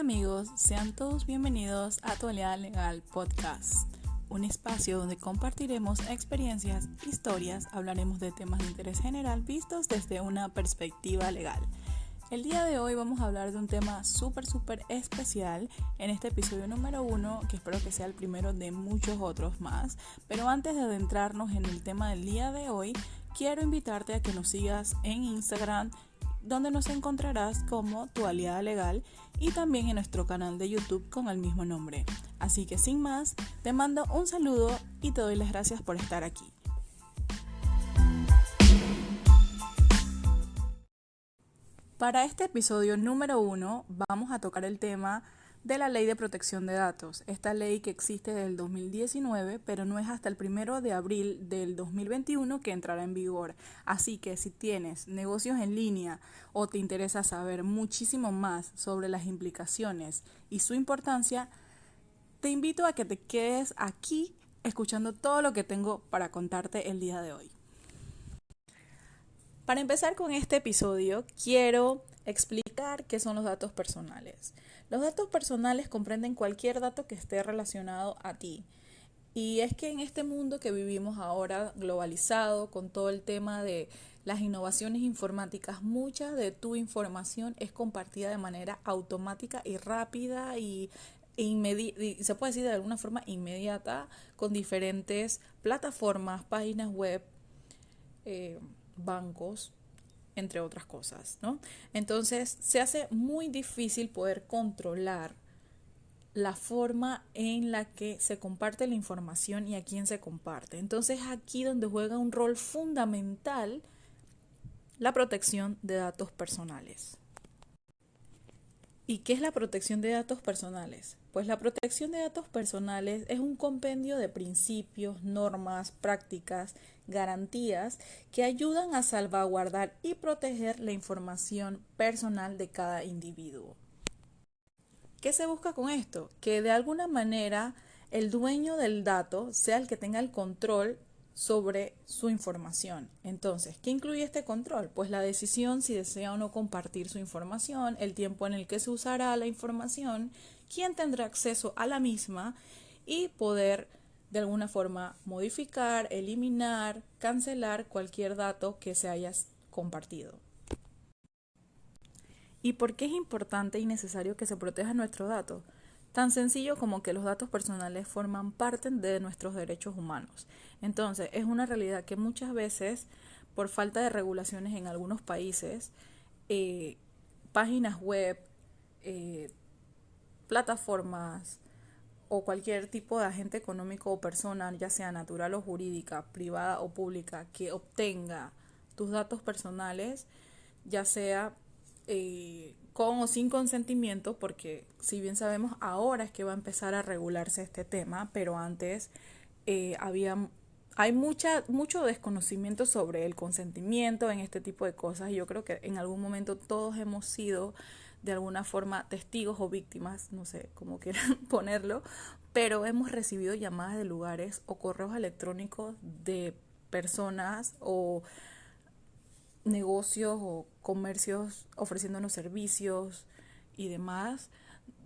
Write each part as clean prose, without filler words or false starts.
amigos, sean todos bienvenidos a Actualidad Legal Podcast, un espacio donde compartiremos experiencias, historias, hablaremos de temas de interés general vistos desde una perspectiva legal. El día de hoy vamos a hablar de un tema súper especial en este episodio número 1, que espero que sea el primero de muchos otros más. Pero antes de adentrarnos en el tema del día de hoy, quiero invitarte a que nos sigas en Instagram, donde nos encontrarás como Tu Aliada Legal, y también en nuestro canal de YouTube con el mismo nombre. Así que sin más, te mando un saludo y te doy las gracias por estar aquí. Para este episodio número 1 vamos a tocar el tema de la Ley de Protección de Datos. Esta ley que existe desde el 2019, pero no es hasta el 1 de abril del 2021 que entrará en vigor. Así que si tienes negocios en línea o te interesa saber muchísimo más sobre las implicaciones y su importancia, te invito a que te quedes aquí escuchando todo lo que tengo para contarte el día de hoy. Para empezar con este episodio, quiero explicar qué son los datos personales. Los datos personales comprenden cualquier dato que esté relacionado a ti. Y es que en este mundo que vivimos ahora globalizado, con todo el tema de las innovaciones informáticas, mucha de tu información es compartida de manera automática y rápida y se puede decir de alguna forma inmediata con diferentes plataformas, páginas web, bancos, entre otras cosas, ¿no? Entonces se hace muy difícil poder controlar la forma en la que se comparte la información y a quién se comparte. Entonces aquí donde juega un rol fundamental la protección de datos personales. ¿Y qué es la protección de datos personales? Pues la protección de datos personales es un compendio de principios, normas, prácticas, garantías que ayudan a salvaguardar y proteger la información personal de cada individuo. ¿Qué se busca con esto? Que de alguna manera el dueño del dato sea el que tenga el control sobre su información. Entonces, ¿qué incluye este control? Pues la decisión si desea o no compartir su información, el tiempo en el que se usará la información, quién tendrá acceso a la misma y poder de alguna forma modificar, eliminar, cancelar cualquier dato que se haya compartido. ¿Y por qué es importante y necesario que se protejan nuestros datos? Tan sencillo como que los datos personales forman parte de nuestros derechos humanos. Entonces, es una realidad que muchas veces, por falta de regulaciones en algunos países, páginas web, plataformas o cualquier tipo de agente económico o persona, ya sea natural o jurídica, privada o pública, que obtenga tus datos personales, ya sea con o sin consentimiento, porque si bien sabemos ahora es que va a empezar a regularse este tema, pero antes hay mucho desconocimiento sobre el consentimiento en este tipo de cosas. Yo creo que en algún momento todos hemos sido de alguna forma testigos o víctimas, no sé cómo quieran ponerlo, pero hemos recibido llamadas de lugares o correos electrónicos de personas o negocios o comercios ofreciéndonos servicios y demás,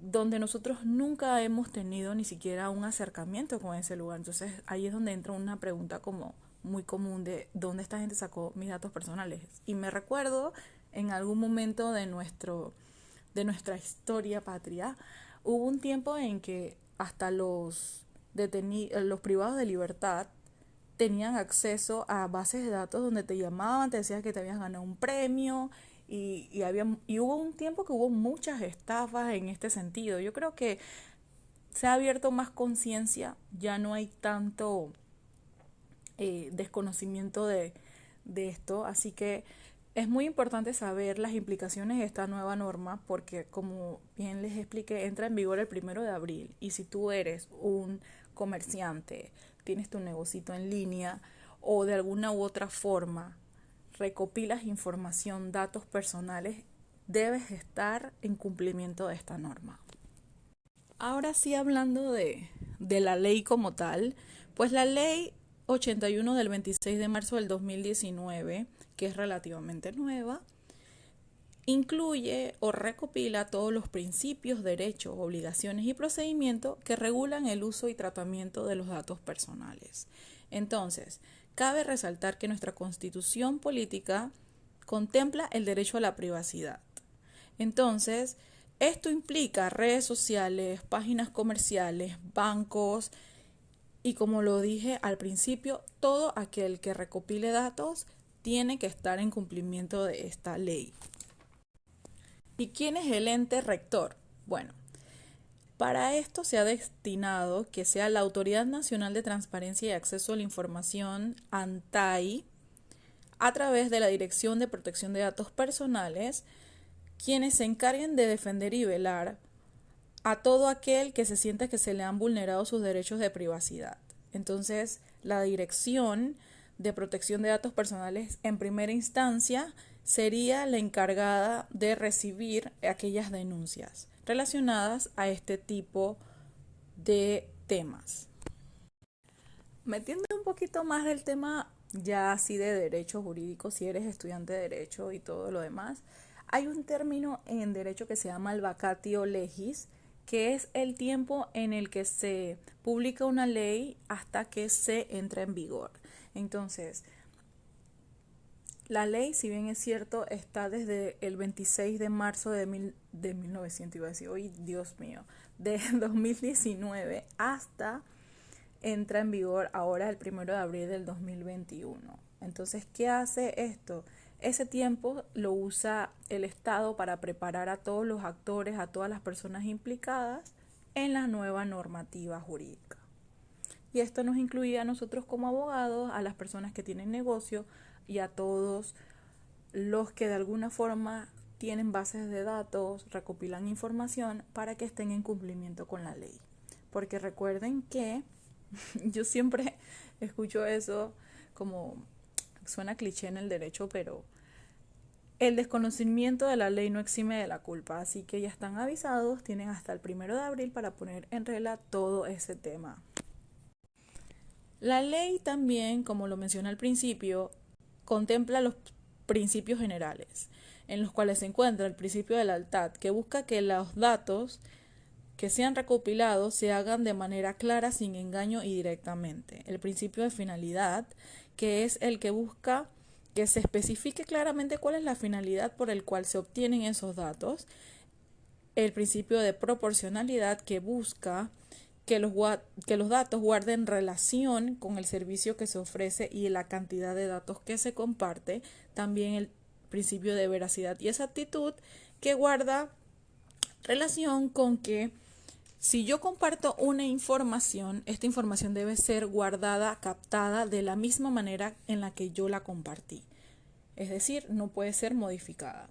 donde nosotros nunca hemos tenido ni siquiera un acercamiento con ese lugar. Entonces ahí es donde entra una pregunta como muy común de ¿dónde esta gente sacó mis datos personales? Y me recuerdo en algún momento de nuestra historia patria, hubo un tiempo en que hasta los privados de libertad tenían acceso a bases de datos donde te llamaban, te decían que te habías ganado un premio y hubo un tiempo que hubo muchas estafas en este sentido. Yo creo que se ha abierto más conciencia, ya no hay tanto desconocimiento de esto, así que es muy importante saber las implicaciones de esta nueva norma porque, como bien les expliqué, entra en vigor el 1 de abril y si tú eres un comerciante, tienes tu negocito en línea o de alguna u otra forma recopilas información, datos personales, debes estar en cumplimiento de esta norma. Ahora sí, hablando de la ley como tal, pues la ley 81 del 26 de marzo del 2019, que es relativamente nueva, incluye o recopila todos los principios, derechos, obligaciones y procedimientos que regulan el uso y tratamiento de los datos personales. Entonces, cabe resaltar que nuestra Constitución política contempla el derecho a la privacidad. Entonces, esto implica redes sociales, páginas comerciales, bancos y, como lo dije al principio, todo aquel que recopile datos tiene que estar en cumplimiento de esta ley. ¿Y quién es el ente rector? Bueno, para esto se ha destinado que sea la Autoridad Nacional de Transparencia y Acceso a la Información, ANTAI, a través de la Dirección de Protección de Datos Personales, quienes se encarguen de defender y velar a todo aquel que se sienta que se le han vulnerado sus derechos de privacidad. Entonces, la Dirección de Protección de Datos Personales en primera instancia sería la encargada de recibir aquellas denuncias relacionadas a este tipo de temas. Metiendo un poquito más del tema ya así de derecho jurídico, si eres estudiante de derecho y todo lo demás, hay un término en derecho que se llama el vacatio legis, que es el tiempo en el que se publica una ley hasta que se entra en vigor. Entonces, la ley, si bien es cierto, está desde el 26 de marzo de 1900, iba a decir, hoy Dios mío, de 2019 hasta entra en vigor ahora el 1 de abril del 2021. Entonces, ¿qué hace esto? Ese tiempo lo usa el Estado para preparar a todos los actores, a todas las personas implicadas en la nueva normativa jurídica. Y esto nos incluye a nosotros como abogados, a las personas que tienen negocio y a todos los que de alguna forma tienen bases de datos, recopilan información para que estén en cumplimiento con la ley. Porque recuerden que yo siempre escucho eso como suena cliché en el derecho, pero el desconocimiento de la ley no exime de la culpa, así que ya están avisados, tienen hasta el 1 de abril para poner en regla todo ese tema. La ley también, como lo mencioné al principio, contempla los principios generales, en los cuales se encuentra el principio de lealtad, que busca que los datos que sean recopilados se hagan de manera clara, sin engaño y directamente. El principio de finalidad, que es el que busca que se especifique claramente cuál es la finalidad por el cual se obtienen esos datos. El principio de proporcionalidad, que busca que los datos guarden relación con el servicio que se ofrece y la cantidad de datos que se comparte. También el principio de veracidad y exactitud, que guarda relación con que si yo comparto una información, esta información debe ser guardada, captada de la misma manera en la que yo la compartí. Es decir, no puede ser modificada.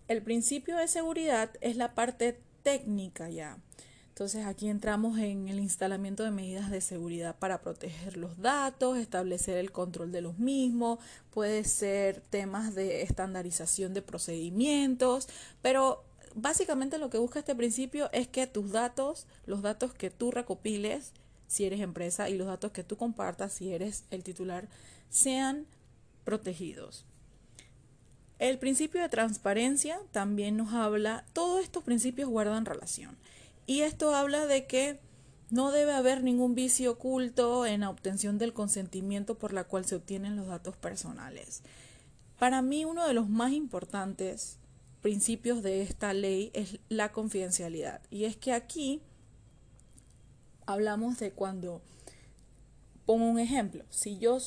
El principio de seguridad es la parte técnica ya. Entonces aquí entramos en el instalamiento de medidas de seguridad para proteger los datos, establecer el control de los mismos, puede ser temas de estandarización de procedimientos, pero básicamente lo que busca este principio es que tus datos, los datos que tú recopiles si eres empresa y los datos que tú compartas si eres el titular, sean protegidos. El principio de transparencia también nos habla, todos estos principios guardan relación. Y esto habla de que no debe haber ningún vicio oculto en la obtención del consentimiento por la cual se obtienen los datos personales. Para mí, uno de los más importantes principios de esta ley es la confidencialidad. Y es que aquí hablamos de cuando, pongo un ejemplo, si yo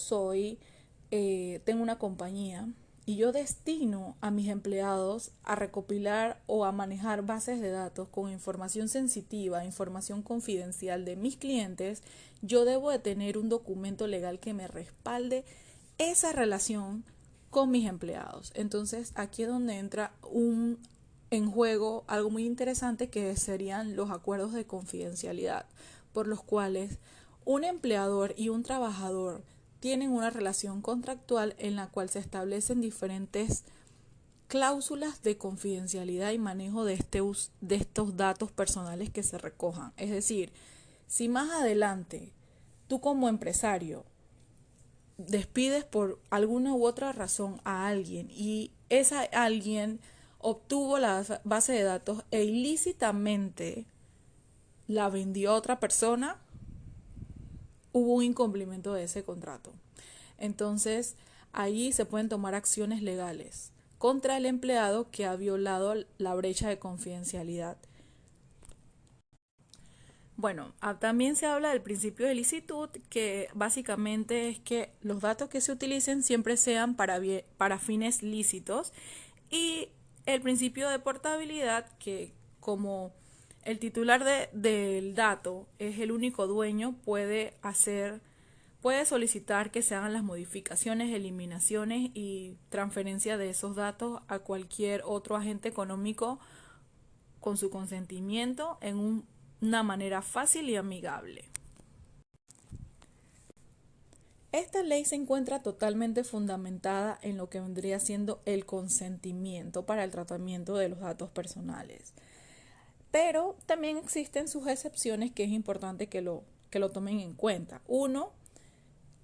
tengo una compañía y yo destino a mis empleados a recopilar o a manejar bases de datos con información sensitiva, información confidencial de mis clientes, yo debo de tener un documento legal que me respalde esa relación con mis empleados. Entonces, aquí es donde entra en juego algo muy interesante, que serían los acuerdos de confidencialidad, por los cuales un empleador y un trabajador tienen una relación contractual en la cual se establecen diferentes cláusulas de confidencialidad y manejo de estos datos personales que se recojan. Es decir, si más adelante tú como empresario despides por alguna u otra razón a alguien y esa alguien obtuvo la base de datos e ilícitamente la vendió a otra persona, hubo un incumplimiento de ese contrato. Entonces, ahí se pueden tomar acciones legales contra el empleado que ha violado la brecha de confidencialidad. Bueno, también se habla del principio de licitud, que básicamente es que los datos que se utilicen siempre sean para fines lícitos, y el principio de portabilidad, que como el titular del dato es el único dueño, puede solicitar que se hagan las modificaciones, eliminaciones y transferencia de esos datos a cualquier otro agente económico con su consentimiento en una manera fácil y amigable. Esta ley se encuentra totalmente fundamentada en lo que vendría siendo el consentimiento para el tratamiento de los datos personales. Pero también existen sus excepciones que es importante que lo tomen en cuenta. Uno,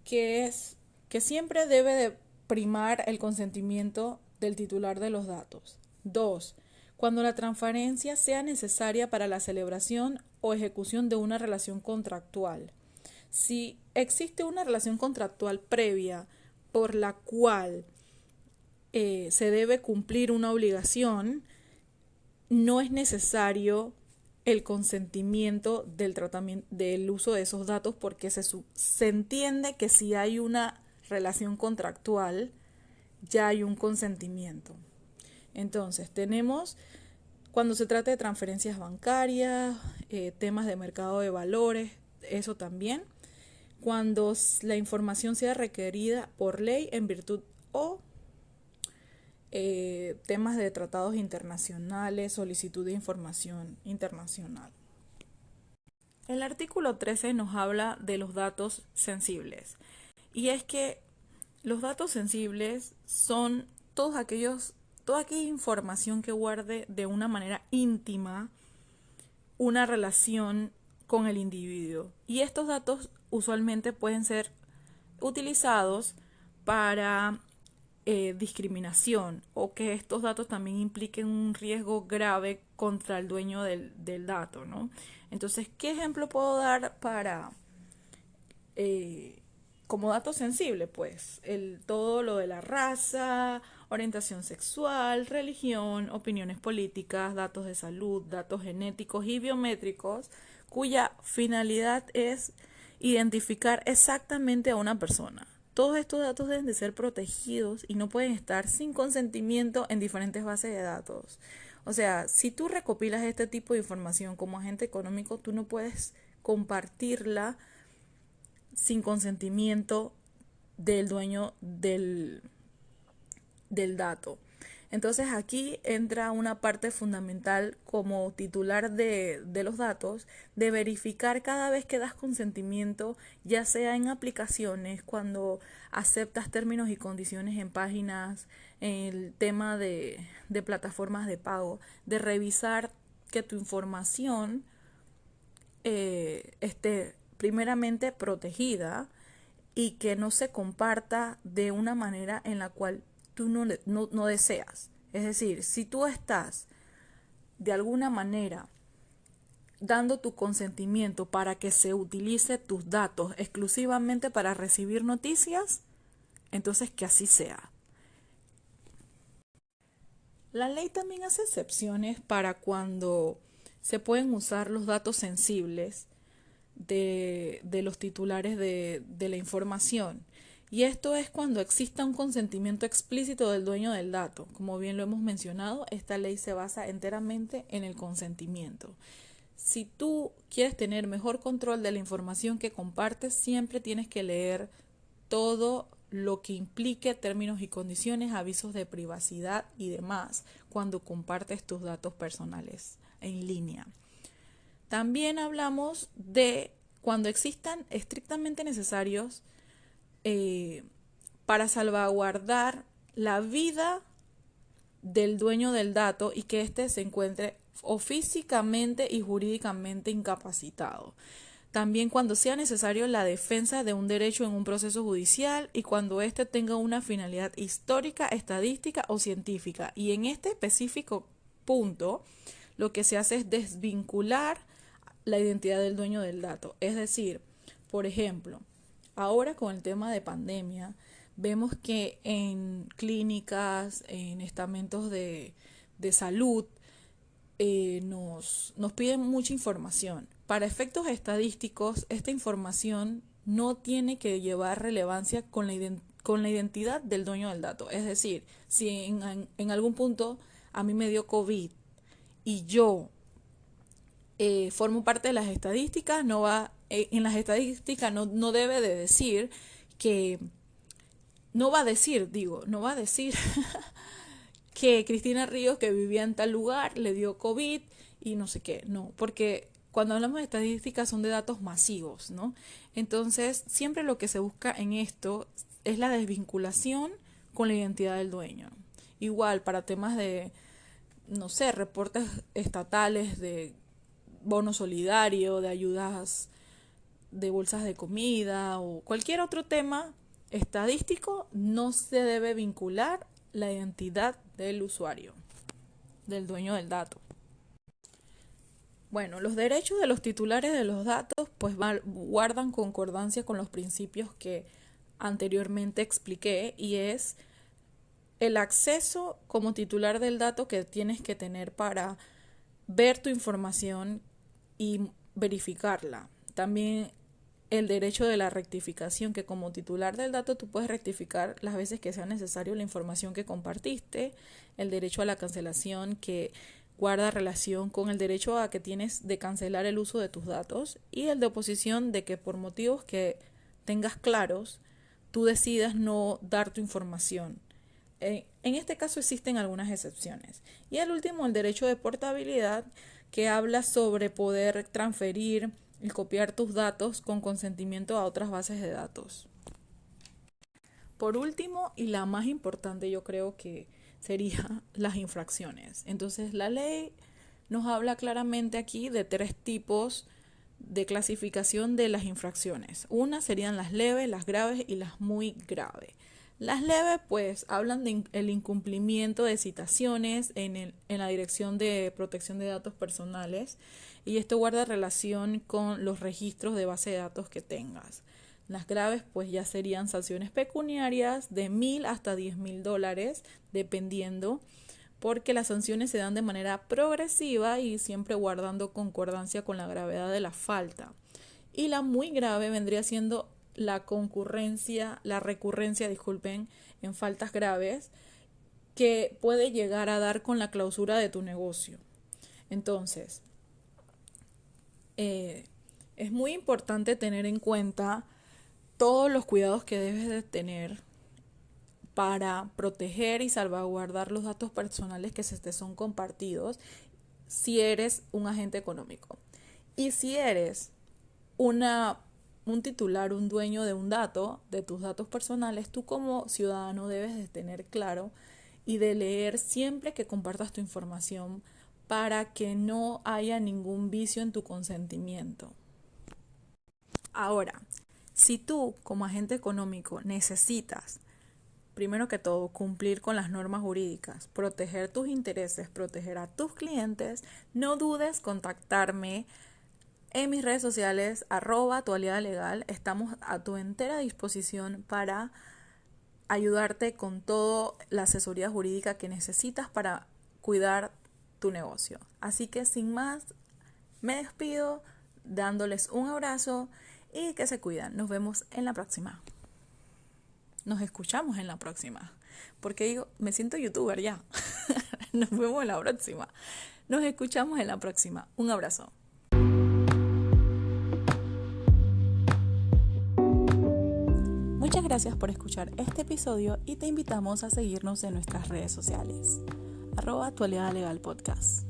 que es que siempre debe de primar el consentimiento del titular de los datos. Dos, cuando la transferencia sea necesaria para la celebración o ejecución de una relación contractual. Si existe una relación contractual previa por la cual se debe cumplir una obligación, no es necesario el consentimiento del uso de esos datos, porque se entiende que si hay una relación contractual, ya hay un consentimiento. Entonces, tenemos cuando se trata de transferencias bancarias, temas de mercado de valores, eso también. Cuando la información sea requerida por ley en virtud o temas de tratados internacionales, solicitud de información internacional. El artículo 13 nos habla de los datos sensibles, y es que los datos sensibles son toda aquella información que guarde de una manera íntima una relación con el individuo, y estos datos usualmente pueden ser utilizados para discriminación, o que estos datos también impliquen un riesgo grave contra el dueño del dato, ¿no? Entonces, ¿qué ejemplo puedo dar como dato sensible? Pues todo lo de la raza, orientación sexual, religión, opiniones políticas, datos de salud, datos genéticos y biométricos, cuya finalidad es identificar exactamente a una persona. Todos estos datos deben de ser protegidos y no pueden estar sin consentimiento en diferentes bases de datos. O sea, si tú recopilas este tipo de información como agente económico, tú no puedes compartirla sin consentimiento del dueño del dato. Entonces aquí entra una parte fundamental como titular de los datos, de verificar cada vez que das consentimiento, ya sea en aplicaciones, cuando aceptas términos y condiciones en páginas, en el tema de plataformas de pago, de revisar que tu información esté primeramente protegida y que no se comparta de una manera en la cual tú no deseas. Es decir, si tú estás de alguna manera dando tu consentimiento para que se utilice tus datos exclusivamente para recibir noticias, entonces que así sea. La ley también hace excepciones para cuando se pueden usar los datos sensibles de los titulares de la información. Y esto es cuando exista un consentimiento explícito del dueño del dato. Como bien lo hemos mencionado, esta ley se basa enteramente en el consentimiento. Si tú quieres tener mejor control de la información que compartes, siempre tienes que leer todo lo que implique términos y condiciones, avisos de privacidad y demás cuando compartes tus datos personales en línea. También hablamos de cuando existan estrictamente necesarios para salvaguardar la vida del dueño del dato y que éste se encuentre o físicamente y jurídicamente incapacitado. También cuando sea necesario la defensa de un derecho en un proceso judicial y cuando éste tenga una finalidad histórica, estadística o científica. Y en este específico punto, lo que se hace es desvincular la identidad del dueño del dato. Es decir, por ejemplo, ahora con el tema de pandemia, vemos que en clínicas, en estamentos de salud, nos piden mucha información. Para efectos estadísticos, esta información no tiene que llevar relevancia con la identidad del dueño del dato. Es decir, si en algún punto a mí me dio COVID y yo formo parte de las estadísticas, en las estadísticas no debe de decir que, no va a decir que Cristina Ríos, que vivía en tal lugar, le dio COVID y no sé qué. No, porque cuando hablamos de estadísticas son de datos masivos, ¿no? Entonces, siempre lo que se busca en esto es la desvinculación con la identidad del dueño. Igual, para temas de, no sé, reportes estatales de bono solidario, de ayudas de bolsas de comida o cualquier otro tema estadístico, no se debe vincular la identidad del usuario, del dueño del dato. Bueno, los derechos de los titulares de los datos pues guardan concordancia con los principios que anteriormente expliqué, y es el acceso como titular del dato que tienes que tener para ver tu información y verificarla. También el derecho de la rectificación, que como titular del dato tú puedes rectificar las veces que sea necesario la información que compartiste. El derecho a la cancelación, que guarda relación con el derecho a que tienes de cancelar el uso de tus datos, y el de oposición, de que por motivos que tengas claros tú decidas no dar tu información. En este caso existen algunas excepciones. Y el último, el derecho de portabilidad, que habla sobre poder transferir y copiar tus datos con consentimiento a otras bases de datos. Por último, y la más importante, yo creo que sería las infracciones. Entonces, la ley nos habla claramente aquí de 3 tipos de clasificación de las infracciones. Una serían las leves, las graves y las muy graves. Las leves pues hablan del incumplimiento de citaciones en la Dirección de Protección de Datos Personales, y esto guarda relación con los registros de base de datos que tengas. Las graves pues ya serían sanciones pecuniarias de $1,000 hasta $10,000 dependiendo, porque las sanciones se dan de manera progresiva y siempre guardando concordancia con la gravedad de la falta. Y la muy grave vendría siendo la recurrencia, en faltas graves, que puede llegar a dar con la clausura de tu negocio. Entonces, es muy importante tener en cuenta todos los cuidados que debes de tener para proteger y salvaguardar los datos personales que se te son compartidos si eres un agente económico. Y si eres un titular, un dueño de un dato, de tus datos personales, tú como ciudadano debes de tener claro y de leer siempre que compartas tu información para que no haya ningún vicio en tu consentimiento. Ahora, si tú como agente económico necesitas, primero que todo, cumplir con las normas jurídicas, proteger tus intereses, proteger a tus clientes, no dudes contactarme en mis redes sociales, @tualiadalegal. Estamos a tu entera disposición para ayudarte con toda la asesoría jurídica que necesitas para cuidar tu negocio. Así que sin más, me despido dándoles un abrazo y que se cuidan. Nos vemos en la próxima. Nos escuchamos en la próxima. Porque digo, me siento youtuber ya. Nos vemos en la próxima. Nos escuchamos en la próxima. Un abrazo. Muchas gracias por escuchar este episodio y te invitamos a seguirnos en nuestras redes sociales. @tualiadalegalpodcast.